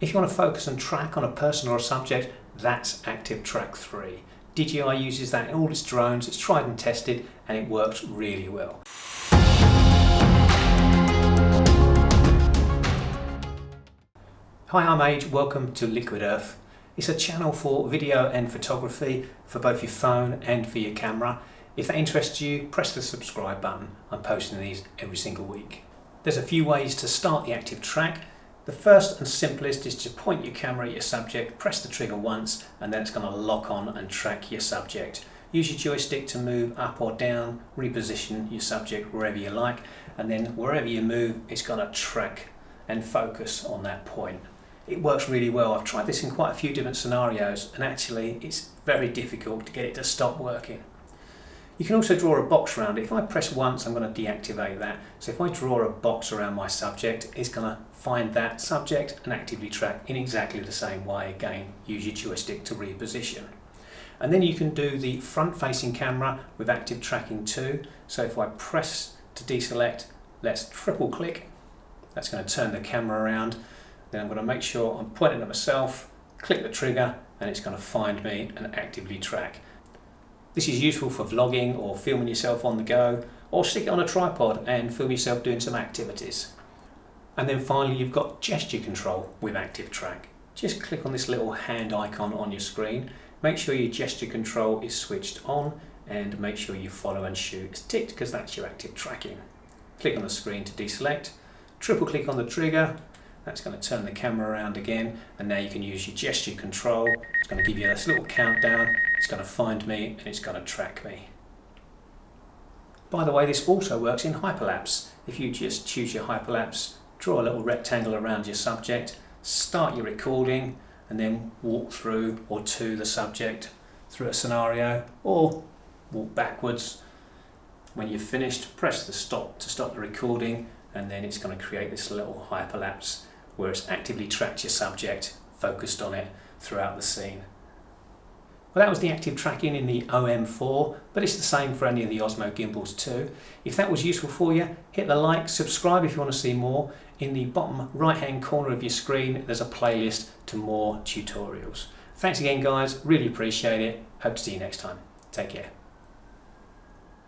If you want to focus and track on a person or a subject, that's Active Track 3. DJI uses that in all its drones, it's tried and tested, and it works really well. Hi, I'm Age, welcome to Liquid Earth. It's a channel for video and photography for both your phone and for your camera. If that interests you, press the subscribe button. I'm posting these every single week. There's a few ways to start the active track. The first and simplest is to point your camera at your subject, press the trigger once, and then it's going to lock on and track your subject. Use your joystick to move up or down, reposition your subject wherever you like, and then wherever you move, it's going to track and focus on that point. It works really well. I've tried this in quite a few different scenarios, and actually it's very difficult to get it to stop working. You can also draw a box around it. If I press once, I'm going to deactivate that. So if I draw a box around my subject, it's going to find that subject and actively track in exactly the same way. Again, use your joystick to reposition. And then you can do the front-facing camera with active tracking too. So if I press to deselect, let's triple click. That's going to turn the camera around. Then I'm going to make sure I'm pointing at myself, click the trigger, and it's going to find me and actively track. This is useful for vlogging or filming yourself on the go, or stick it on a tripod and film yourself doing some activities. And then finally, you've got gesture control with active track. Just click on this little hand icon on your screen. Make sure your gesture control is switched on, and make sure you follow and shoot is ticked, because that's your active tracking. Click on the screen to deselect, triple click on the trigger. That's going to turn the camera around again, and now you can use your gesture control. It's going to give you this little countdown. It's going to find me and it's going to track me. By the way, this also works in Hyperlapse. If you just choose your Hyperlapse, draw a little rectangle around your subject, start your recording, and then walk through or to the subject through a scenario, or walk backwards. When you've finished, press the stop to stop the recording, and then it's going to create this little hyperlapse where it's actively tracked your subject, focused on it throughout the scene. Well, that was the active tracking in the OM4, but it's the same for any of the Osmo gimbals too. If that was useful for you, hit the like, subscribe if you want to see more. In the bottom right hand corner of your screen, there's a playlist to more tutorials. Thanks again guys, really appreciate it. Hope to see you next time. Take care.